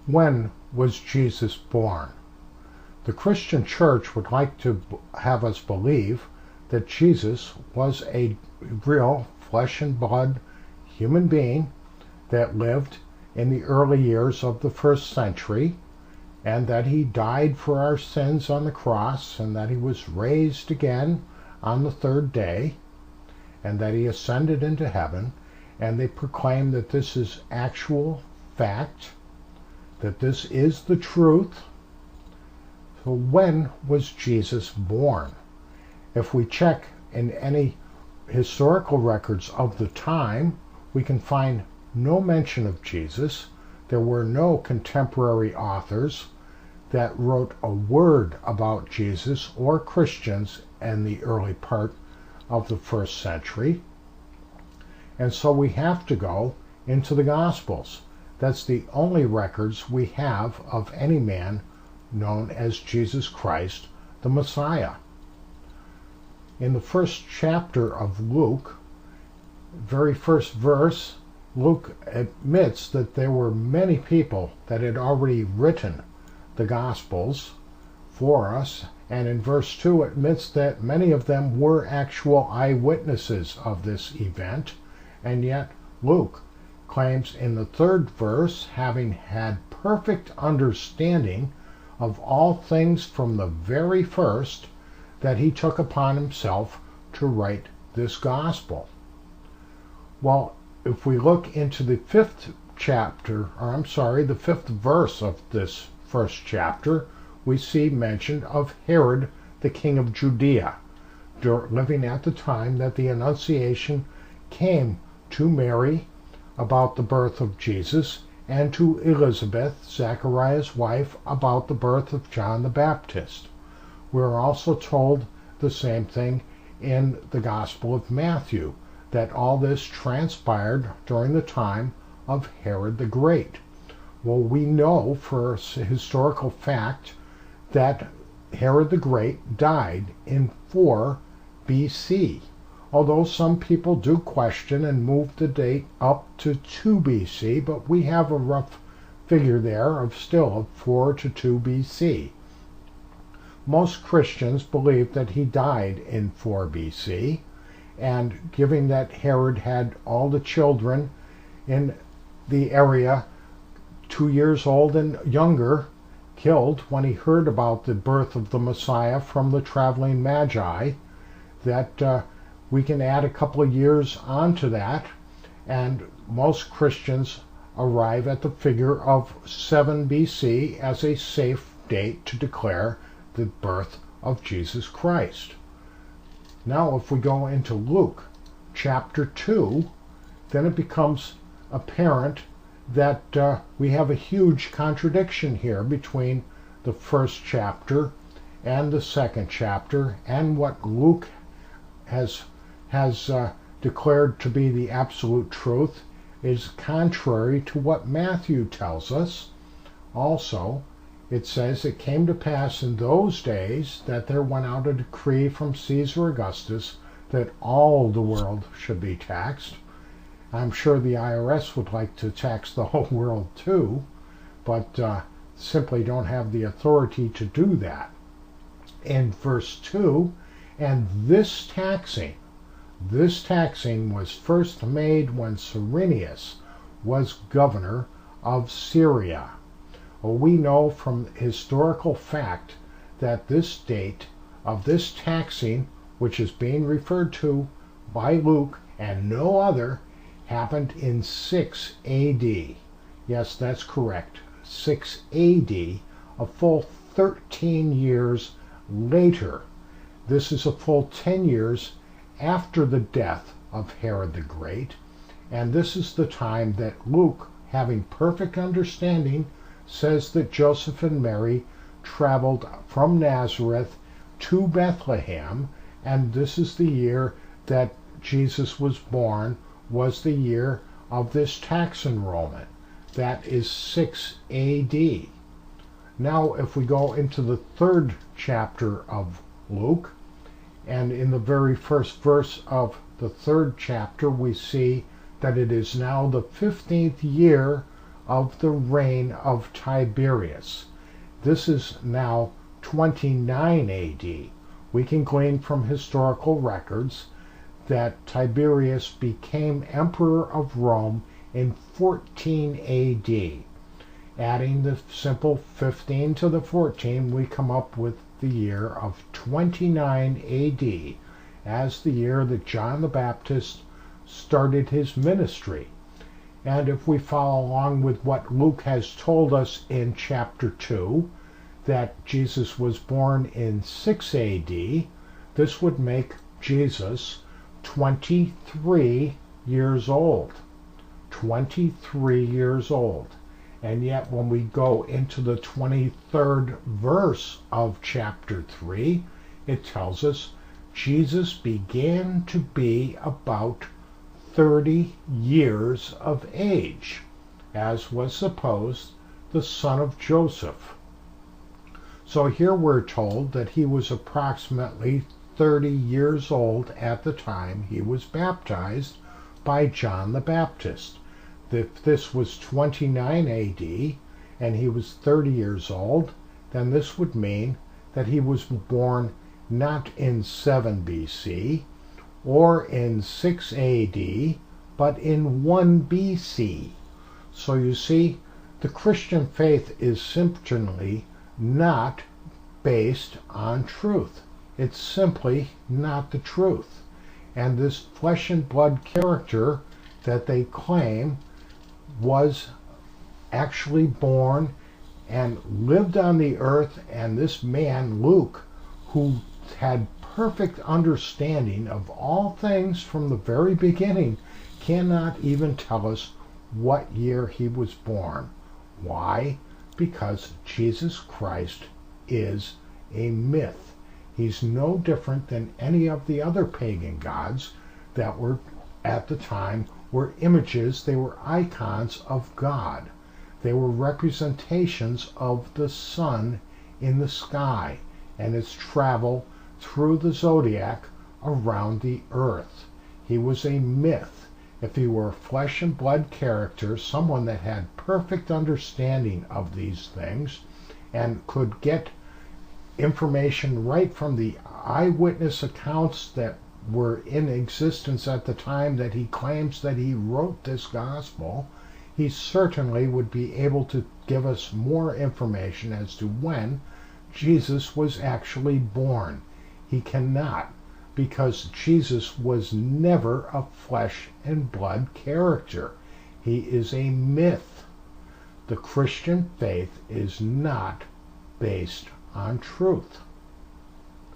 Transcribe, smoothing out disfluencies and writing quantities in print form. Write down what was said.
When was Jesus born? The Christian Church would like to have us believe that Jesus was a real flesh and blood human being that lived in the early years of the first century, and that he died for our sins on the cross, and that he was raised again on the third day, and that he ascended into heaven. And they proclaim that this is actual fact, that this is the truth. So when was Jesus born? If we check in any historical records of the time, we can find no mention of Jesus. There were no contemporary authors that wrote a word about Jesus or Christians in the early part of the first century. And so we have to go into the Gospels. That's the only records we have of any man known as Jesus Christ, the Messiah. In the first chapter of Luke, very first verse, Luke admits that there were many people that had already written the Gospels for us, and in verse 2 admits that many of them were actual eyewitnesses of this event. And yet Luke claims in the third verse, having had perfect understanding of all things from the very first, that he took upon himself to write this gospel. Well, if we look into the fifth verse of this first chapter, we see mention of Herod, the king of Judea, living at the time that the Annunciation came to Mary about the birth of Jesus, and to Elizabeth, Zachariah's wife, about the birth of John the Baptist. We're also told the same thing in the Gospel of Matthew, that all this transpired during the time of Herod the Great. Well, we know for historical fact that Herod the Great died in 4 BC. Although some people do question and move the date up to 2 BC, but we have a rough figure there of 4 to 2 BC. Most Christians believe that he died in 4 BC, and given that Herod had all the children in the area 2 years old and younger killed when he heard about the birth of the Messiah from the traveling Magi, that we can add a couple of years onto that, and most Christians arrive at the figure of 7 BC as a safe date to declare the birth of Jesus Christ. Now, if we go into Luke chapter 2, then it becomes apparent that we have a huge contradiction here between the first chapter and the second chapter, and what Luke has declared to be the absolute truth is contrary to what Matthew tells us. Also, it says, "It came to pass in those days that there went out a decree from Caesar Augustus that all the world should be taxed." I'm sure the IRS would like to tax the whole world too, but simply don't have the authority to do that. In verse 2, "And this taxing was first made when Cyrenius was governor of Syria." Well, we know from historical fact that this date of this taxing, which is being referred to by Luke and no other, happened in 6 AD. Yes, that's correct. 6 AD, a full 13 years later. This is a full 10 years after the death of Herod the Great, and this is the time that Luke, having perfect understanding, says that Joseph and Mary traveled from Nazareth to Bethlehem, and this is the year that Jesus was born, was the year of this tax enrollment. That is 6 AD. Now, if we go into the third chapter of Luke, and in the very first verse of the third chapter, we see that it is now the 15th year of the reign of Tiberius. This is now 29 AD. We can glean from historical records that Tiberius became emperor of Rome in 14 AD. Adding the simple 15 to the 14, we come up with the year of 29 AD as the year that John the Baptist started his ministry. And if we follow along with what Luke has told us in chapter 2, that Jesus was born in 6 AD, this would make Jesus 23 years old. 23 years old. And yet when we go into the 23rd verse of chapter 3, it tells us Jesus began to be about 30 years of age, as was supposed, the son of Joseph. So here we're told that he was approximately 30 years old at the time he was baptized by John the Baptist. If this was 29 AD and he was 30 years old, then this would mean that he was born not in 7 BC or in 6 AD, but in 1 BC. So you see, the Christian faith is simply not based on truth. It's simply not the truth. And this flesh and blood character that they claim was actually born and lived on the earth, and this man, Luke, who had perfect understanding of all things from the very beginning, cannot even tell us what year he was born. Why? Because Jesus Christ is a myth. He's no different than any of the other pagan gods that were at the time were images, they were icons of God. They were representations of the sun in the sky and its travel through the zodiac around the earth. He was a myth. If he were a flesh and blood character, someone that had perfect understanding of these things and could get information right from the eyewitness accounts that were in existence at the time that he claims that he wrote this gospel, he certainly would be able to give us more information as to when Jesus was actually born. He cannot, because Jesus was never a flesh and blood character. He is a myth. The Christian faith is not based on truth.